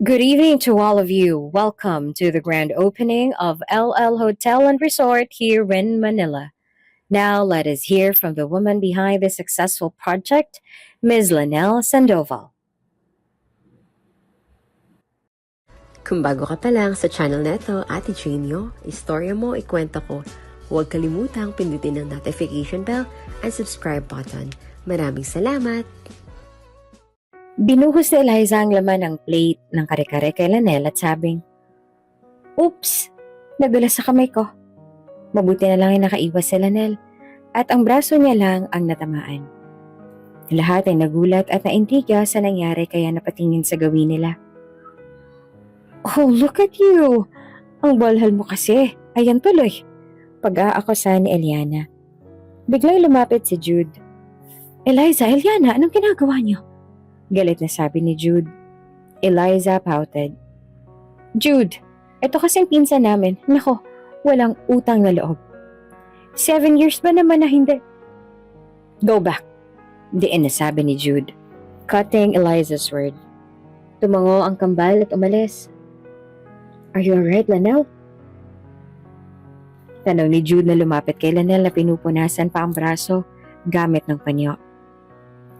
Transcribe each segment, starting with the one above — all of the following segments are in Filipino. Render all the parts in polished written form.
Good evening to all of you. Welcome to the grand opening of LL Hotel and Resort here in Manila. Now let us hear from the woman behind this successful project, Ms. Lanelle Sandoval. Kung bago ka pa lang sa channel neto, Ate Genio, istorya mo, ikwento ko. Huwag kalimutang pindutin ang notification bell and subscribe button. Maraming salamat! Binuhos ni Eliza ang laman ng plate ng kare-kare kay Lanelle at sabing, "Oops! Nadulas sa kamay ko." Mabuti na lang ay nakaiwas si Lanelle at ang braso niya lang ang natamaan. Lahat ay nagulat at naintriga sa nangyari kaya napatingin sa gawin nila. "Oh, look at you! Ang balhal mo kasi. Ayan tuloy." Pag-aakusa ni Eliana. Biglang lumapit si Jude. "Eliza, Eliana, anong ginagawa niyo?" Galit na sabi ni Jude. Eliza pouted. "Jude, ito kasing pinsan namin. Nako, walang utang na loob. 7 years ba naman na hindi?" "Go back," diin na sabi ni Jude, cutting Eliza's word. Tumango ang kambal at umalis. "Are you alright, Lanelle?" Tanong ni Jude na lumapit kay Lanelle na pinupunasan pa ang braso gamit ng panyo.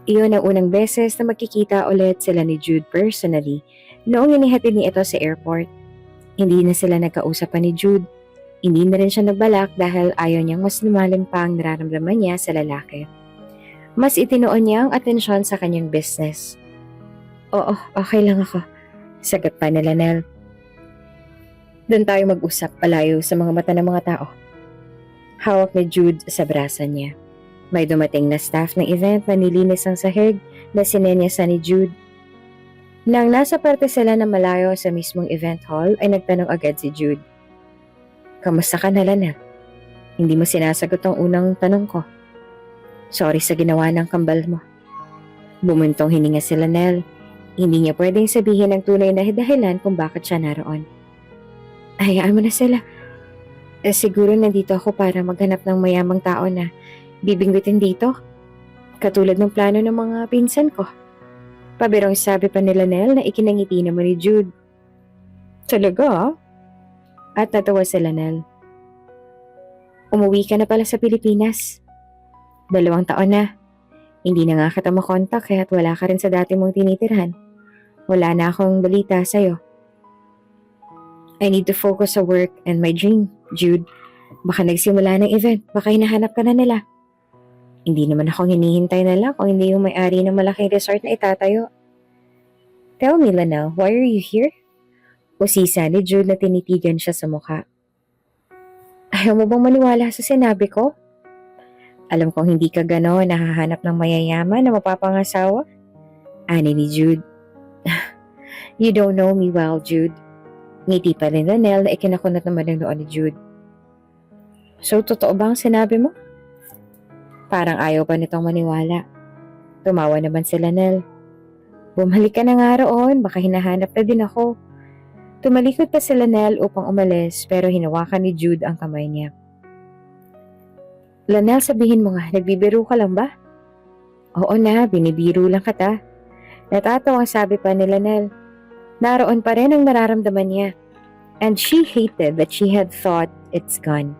Iyon ang unang beses na magkikita ulit sila ni Jude personally noong inihatid niya ito sa airport. Hindi na sila nagkausapan ni Jude. Hindi na rin siya nagbalak dahil ayaw niyang mas lumalim pa ang nararamdaman niya sa lalaki. Mas itinoon niya ang atensyon sa kanyang business. "Oo, okay lang ako," sagot pa ni Lanelle. "Doon tayo mag-usap palayo sa mga mata ng mga tao." Hawak ni Jude sa brasa niya. May dumating na staff ng event na nilinis ang sahig na sinenyasan ni Jude. Nang nasa parte sila na malayo sa mismong event hall ay nagtanong agad si Jude. "Kamusta ka na, Lanelle? Hindi mo sinasagot ang unang tanong ko." "Sorry sa ginawa ng kambal mo." Bumuntong hininga si Lanelle. Hindi niya pwedeng sabihin ang tunay na dahilan kung bakit siya naroon. "Hayaan mo na sila. Siguro nandito ako para maghanap ng mayamang tao na bibingwitin dito. Katulad ng plano ng mga pinsan ko." Pabirong sabi pa ni Lanelle na ikinangiti naman ni Jude. "Talaga?" At natawa si Lanelle. "Umuwi ka na pala sa Pilipinas. 2 taon na. Hindi na nga kita makontak kaya't wala ka rin sa dati mong tinitirhan. Wala na akong balita sa'yo. I need to focus sa work and my dream, Jude. Baka nagsimula ng event, baka hinahanap ka na nila. Hindi naman akong hinihintay na lang kung hindi yung may-ari ng malaking resort na itatayo. Tell me, Lanelle, why are you here?" Usisa ni Jude na tinitigan siya sa mukha. "Ayaw mo bang maniwala sa sinabi ko? Alam kong hindi ka gano'n nahahanap ng mayayaman na mapapangasawa." Ani ni Jude. "You don't know me well, Jude." Ngiti pa rin Lanelle na ikinakunot naman ng noon ni Jude. "So, totoo ba ang sinabi mo?" Parang ayaw pa nitong maniwala. Tumawa naman si Lanelle. "Bumalik ka na nga roon, baka hinahanap na din ako." Tumalikod pa si Lanelle upang umalis pero hinawakan ni Jude ang kamay niya. "Lanelle, sabihin mo nga, nagbibiro ka lang ba?" "Oo na, binibiro lang kita." Natatawa sabi pa ni Lanelle. Naroon pa rin ang nararamdaman niya. And she hated that she had thought it's gone.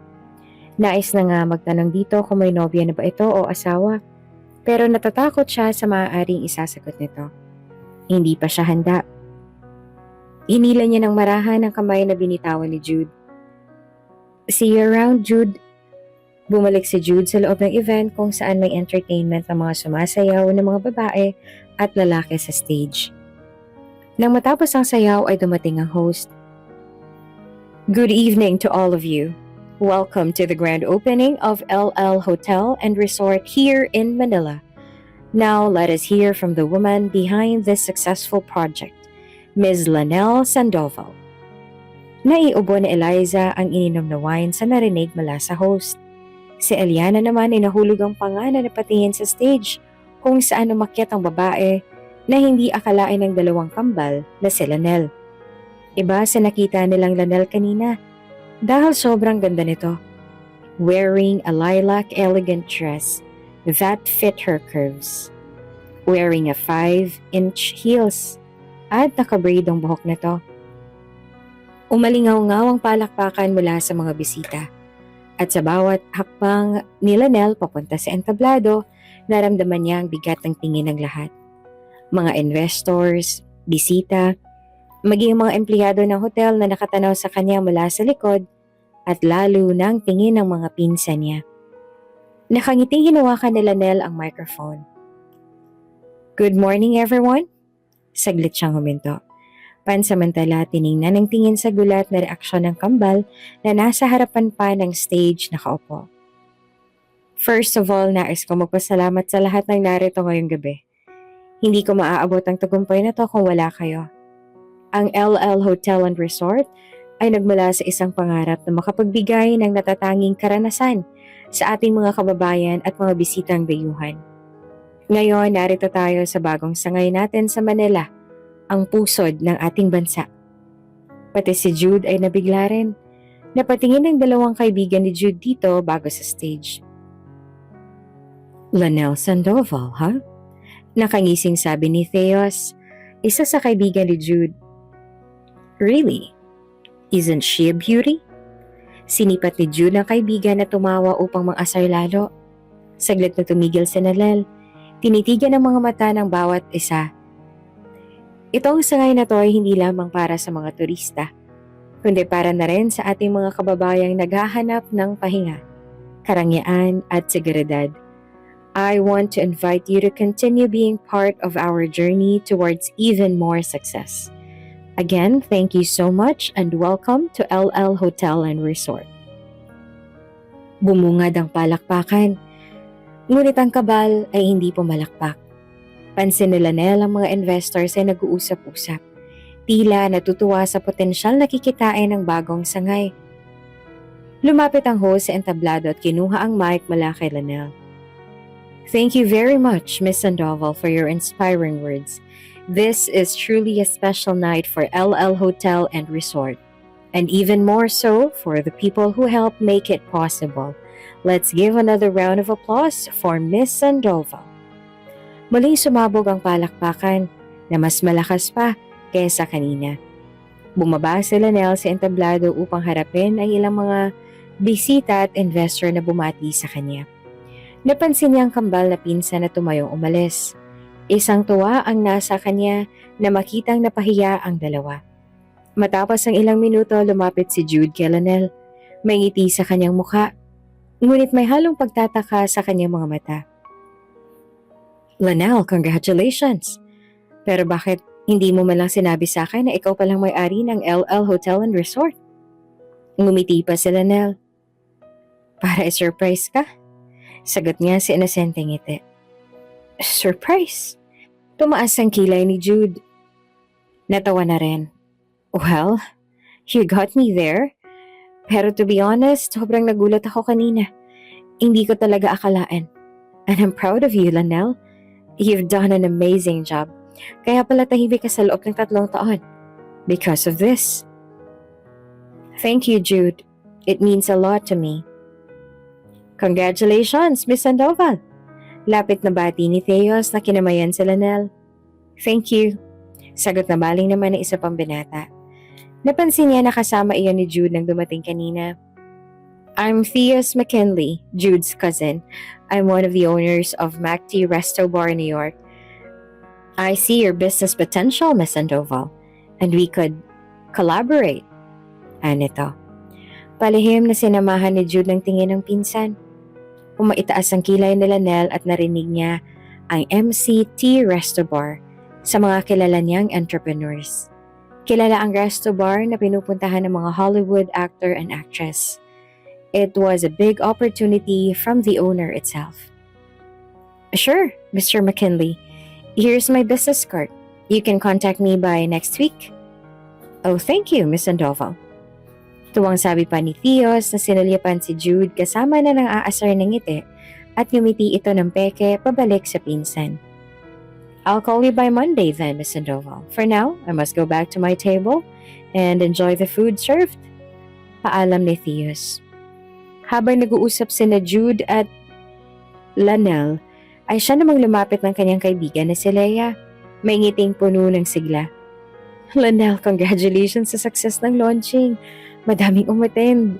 Nais na nga magtanong dito kung may nobya na ba ito o asawa. Pero natatakot siya sa maaaring isasagot nito. Hindi pa siya handa. Hinila niya ng marahan ang kamay na binitawan ni Jude. "See you around, Jude." Bumalik si Jude sa loob ng event kung saan may entertainment ng mga sumasayaw ng mga babae at lalaki sa stage. Nang matapos ang sayaw ay dumating ang host. "Good evening to all of you. Welcome to the grand opening of LL Hotel and Resort here in Manila. Now let us hear from the woman behind this successful project, Ms. Lanelle Sandoval." Naiubo ni Eliza ang ininom na wine sa narinig mula sa host. Si Eliana naman ay nahulog ang panga na napatingin sa stage kung saan umakyat ang babae na hindi akalain ng 2 kambal na si Lanelle. Iba sa nakita nilang Lanelle kanina dahil sobrang ganda nito. Wearing a lilac elegant dress that fit her curves. Wearing a 5-inch heels at nakabraid ang buhok nito. Umalingaw-ngaw ang palakpakan mula sa mga bisita. At sa bawat hakbang ni Lanelle papunta sa entablado, naramdaman niya ang bigat ng tingin ng lahat. Mga investors, bisita, maging mga empleyado ng hotel na nakatanaw sa kanya mula sa likod at lalo ng tingin ng mga pinsan niya. Nakangiting hinawakan ni Lanelle ang microphone. "Good morning everyone." Saglit siyang huminto. Pansamantala tiningnan ng tingin sa gulat na reaksyon ng kambal na nasa harapan pa ng stage nakaupo. "First of all, nais ko magpasalamat sa lahat ng narito ngayong gabi. Hindi ko maaabot ang tagumpay na to kung wala kayo. Ang LL Hotel and Resort ay nagmula sa isang pangarap na makapagbigay ng natatanging karanasan sa ating mga kababayan at mga bisitang dayuhan. Ngayon, narito tayo sa bagong sangay natin sa Manila, ang pusod ng ating bansa." Pati si Jude ay nabigla rin. Napatingin ng dalawang kaibigan ni Jude dito bago sa stage. "Lanelle Sandoval, ha?" Nakangising sabi ni Theos, isa sa kaibigan ni Jude. "Really? Isn't she a beauty?" Sinipat ni Jude ang kaibigan na tumawa upang mang-asar lalo. Saglit na tumigil si Lanelle. Tinitigan ang mga mata ng bawat isa. Itong sangay na to ay hindi lamang para sa mga turista, kundi para na rin sa ating mga kababayang naghahanap ng pahinga, karangyaan at seguridad. I want to invite you to continue being part of our journey towards even more success. Again, thank you so much and welcome to LL Hotel and Resort. Bumungad ang palakpakan, ngunit ang kabal ay hindi pumalakpak. Pansin ni Lanelle ang mga investors ay nag-uusap-usap. Tila natutuwa sa potensyal na kikitain ng bagong sangay. Lumapit ang host sa entablado at kinuha ang mic mula kay Lanelle. "Thank you very much, Miss Sandoval, for your inspiring words. This is truly a special night for LL Hotel and Resort, and even more so for the people who helped make it possible. Let's give another round of applause for Miss Sandoval." Muling sumabog ang palakpakan na mas malakas pa kaysa kanina. Bumaba si Lanelle sa entablado upang harapin ang ilang mga bisita at investor na bumati sa kanya. Napansin niya ang kambal na pinsan na tumayong umalis. Isang tuwa ang nasa kanya na makitang napahiya ang dalawa. Matapos ang ilang minuto, lumapit si Jude kay Lanelle. May ngiti sa kanyang mukha, ngunit may halong pagtataka sa kanyang mga mata. "Lanelle, congratulations! Pero bakit hindi mo man lang sinabi sa akin na ikaw palang may-ari ng LL Hotel and Resort?" Ngumiti pa si Lanelle. "Para i-surprise ka?" Sagot niya sa inosenteng ngiti. "Surprise?" Tumaas ang kilay ni Jude. Natawa na rin. "Well, you got me there. Pero to be honest, sobrang nagulat ako kanina. Hindi ko talaga akalaan. And I'm proud of you, Lanelle. You've done an amazing job. Kaya pala tahimik ka sa loob ng 3 taon. Because of this." "Thank you, Jude. It means a lot to me." "Congratulations, Miss Sandoval." Lapit na bati ni Theos na kinamayan sa Lanelle. "Thank you." Sagot na baling naman ng isa pang binata. Napansin niya na kasama iyon ni Jude nang dumating kanina. "I'm Theos McKinley, Jude's cousin. I'm one of the owners of MacT Resto Bar in New York. I see your business potential, Miss Sandoval, and we could collaborate." Anito. Palihim na sinamahan ni Jude ng tingin ng pinsan. Pumaitaas ang kilay ni Lanelle at narinig niya ang MCT Resto Bar sa mga kilala niyang entrepreneurs. Kilala ang resto bar na pinupuntahan ng mga Hollywood actor and actress. It was a big opportunity from the owner itself. "Sure, Mr. McKinley. Here's my business card. You can contact me by next week." "Oh, thank you, Miss Sandoval." Tuwang sabi pa ni Theos na sinulyapan si Jude kasama na ng aasar ng ngiti at ngumiti ito ng peke pabalik sa pinsan. "I'll call you by Monday then, Miss Sandoval. For now, I must go back to my table and enjoy the food served." Paalam ni Theos. Habang nag-uusap sina Jude at Lanelle, ay siya namang lumapit ng kanyang kaibigan na si Leia. May ngiting puno ng sigla. Lanel, congratulations sa success ng launching. Madaming umattend.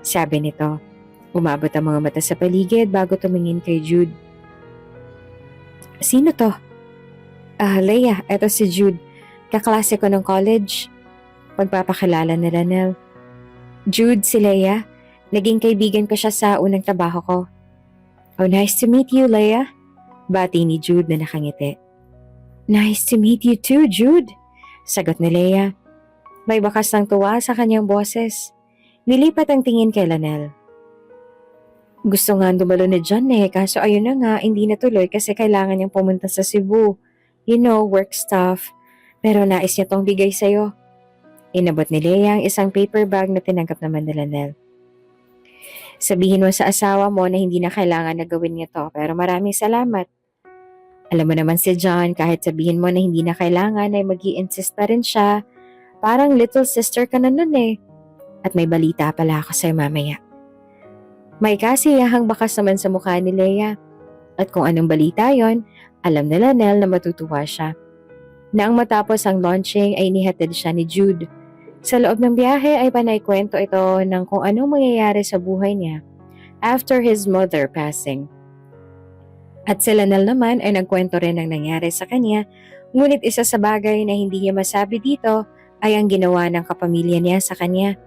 Sabi nito. Umabot ang mga mata sa paligid bago tumingin kay Jude. Sino to? Leia, eto si Jude. Kaklase ko ng college. Pagpapakilala ni Lanel. Jude, si Leia. Naging kaibigan ko siya sa unang trabaho ko. Oh, nice to meet you, Leia. Bati ni Jude na nakangiti. Nice to meet you too, Jude. Sagot ni Leia. May bakas ng tuwa sa kanyang boses. Nilipat ang tingin kay Lanel. Gusto nga dumalo ni John kaso ayun na nga, hindi natuloy kasi kailangan niyang pumunta sa Cebu. You know, work stuff. Pero nais niya tong bigay sa'yo. Inabot ni Leia ang isang paper bag na tinanggap naman ni Lanel. Sabihin mo sa asawa mo na hindi na kailangan na gawin niya to, pero maraming salamat. Alam mo naman si John, kahit sabihin mo na hindi na kailangan ay mag-i-insist na rin siya. Parang little sister ka na nun At may balita pala ako sa'yo mamaya. May kasiyahang bakas naman sa mukha ni Leia. At kung anong balita yon, alam ni Lanel na matutuwa siya. Nang matapos ang launching ay inihatid siya ni Jude. Sa loob ng biyahe ay panaykwento ito ng kung anong mangyayari sa buhay niya after his mother passing. At si Lanel naman ay nagkwento rin ng nangyari sa kanya, ngunit isa sa bagay na hindi niya masabi dito ay ang ginawa ng kapamilya niya sa kanya.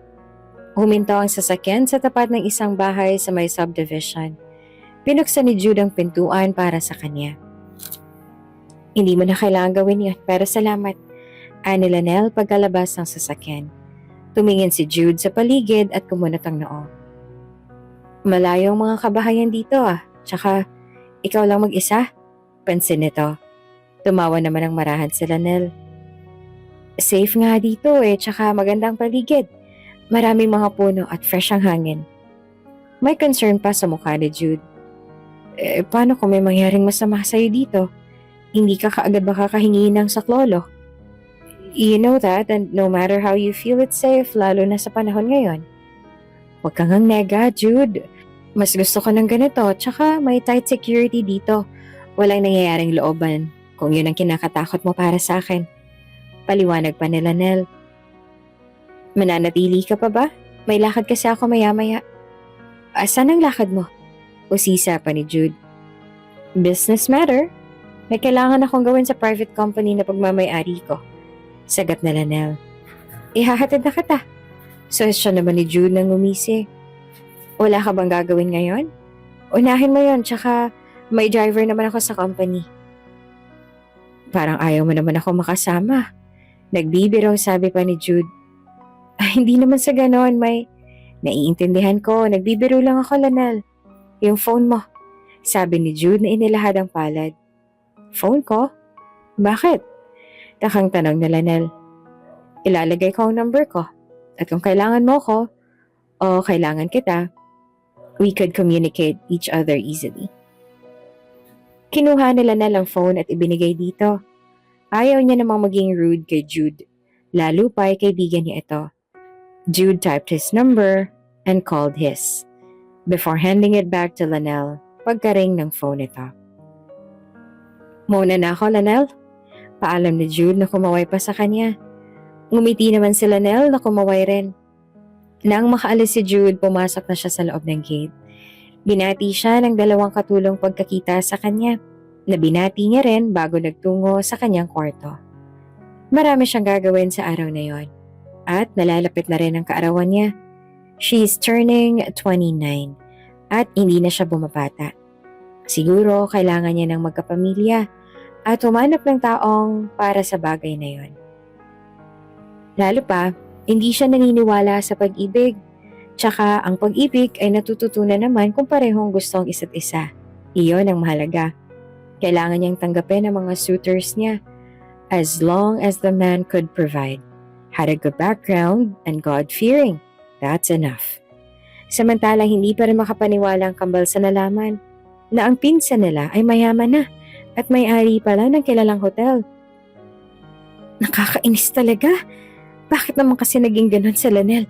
Huminto ang sasakyan sa tapat ng isang bahay sa may subdivision. Pinuksan ni Jude ang pintuan para sa kanya. Hindi mo na kailangan gawin yun, pero salamat. Ani Lanel pagkalabas ng sasakyan. Tumingin si Jude sa paligid at kumunot ang noo. Malayo ang mga kabahayan dito Tsaka, ikaw lang mag-isa? Pansin nito. Tumawa naman ang marahan si Lanel. Safe nga dito tsaka magandang paligid. Maraming mga puno at fresh ang hangin. May concern pa sa mukha ni Jude. Paano kung may mangyaring masama sa'yo dito? Hindi ka kaagad makakahingi ng saklolo. You know that and no matter how you feel it's safe, lalo na sa panahon ngayon. Huwag kang ang nega, Jude. Mas gusto ko ng ganito, tsaka may tight security dito. Walang nangyayaring looban kung yun ang kinakatakot mo para sa akin. Paliwanag pa ni Lanel. Mananatili ka pa ba? May lakad kasi ako maya-maya. Saan ang lakad mo? Usisa pa ni Jude. Business matter. May kailangan akong gawin sa private company na pagmamay-ari ko. Sagot na Lanel. Ihahatid na kita. Suwestyon naman ni Jude nang umisi. Wala ka bang gagawin ngayon? Unahin mo yon, tsaka may driver naman ako sa company. Parang ayaw mo naman ako makasama. Nagbibiro, sabi pa ni Jude. Hindi naman sa ganon, may naiintindihan ko. Nagbibiro lang ako, Lanel. Yung phone mo, sabi ni Jude na inilahad ang palad. Phone ko? Bakit? Takang tanong na Lanel. Ilalagay ko ang number ko. At kung kailangan mo ko, o kailangan kita, we could communicate each other easily. Kinuha ni Lanel ang phone at ibinigay dito. Ayaw niya namang maging rude kay Jude, lalo pa ay kaibigan niya ito. Jude typed his number and called his, before handing it back to Lanel pagkaring ng phone ito. Muna na ako, Lanel. Paalam ni Jude na kumaway pa sa kanya. Ngumiti naman si Lanel na kumaway rin. Nang makaalis si Jude, pumasok na siya sa loob ng gate. Binati siya ng dalawang katulong pagkakita sa kanya, na binati niya rin bago nagtungo sa kanyang kwarto. Marami siyang gagawin sa araw na yon. At nalalapit na rin ang kaarawan niya. She is turning 29 at hindi na siya bumabata. Siguro kailangan niya ng magkapamilya at humanap ng taong para sa bagay na yon. Lalo pa, hindi siya naniniwala sa pag-ibig. Tsaka ang pag-ibig ay natututunan naman kung parehong gusto ang isa't isa. Iyon ang mahalaga. Kailangan niyang tanggapin ang mga suitors niya as long as the man could provide. Had a good background and God-fearing. That's enough. Samantalang hindi pa rin makapaniwala ang kambal sa nalaman na ang pinsan nila ay mayaman na at may-ari pala ng kilalang hotel. Nakakainis talaga. Bakit naman kasi naging ganon sa Lanel?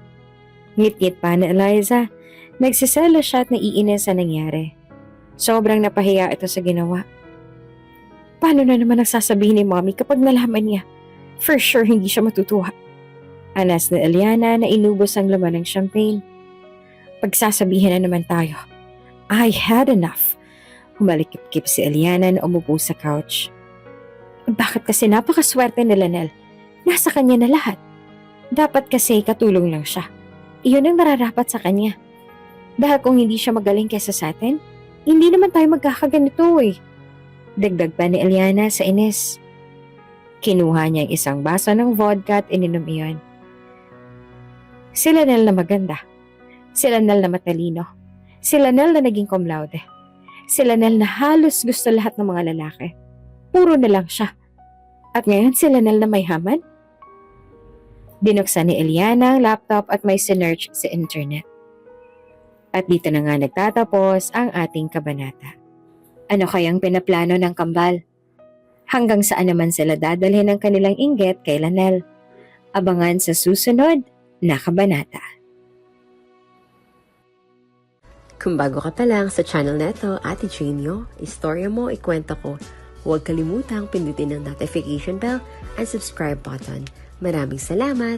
Ngit-ngit pa na Eliza. Nagsiselo siya at naiinis sa nangyari. Sobrang napahiya ito sa ginawa. Paano na naman nagsasabihin ni Mommy kapag nalaman niya? For sure, hindi siya matutuwa. Anas ni Eliana na inubos ang laman ng champagne. Pagsasabihin na naman tayo. I had enough. Humalikip-kip si Eliana na umupo sa couch. Bakit kasi napakaswerte ni Lanel? Nasa kanya na lahat. Dapat kasi katulong lang siya. Iyon ang nararapat sa kanya. Dahil kung hindi siya magaling kesa sa atin, hindi naman tayo magkakaganito eh. Dagdag pa ni Eliana sa inis. Kinuha niya ang isang baso ng vodka at ininom iyon. Si Lanel na maganda. Si Lanel na matalino. Si Lanel na naging cum laude. Si Lanel na halos gusto lahat ng mga lalaki. Puro na lang siya. At ngayon si Lanel na may haman? Binuksan ni Eliana ang laptop at may sinearch sa internet. At dito na nga nagtatapos ang ating kabanata. Ano kayang pinaplano ng kambal? Hanggang saan naman sila dadalhin ang kanilang inggit kay Lanel? Abangan sa susunod na kabanata. Kung bago ka pa lang sa channel neto, Ate Genio, istorya mo, ikwento ko. Huwag kalimutang pindutin ang notification bell and subscribe button. Maraming salamat!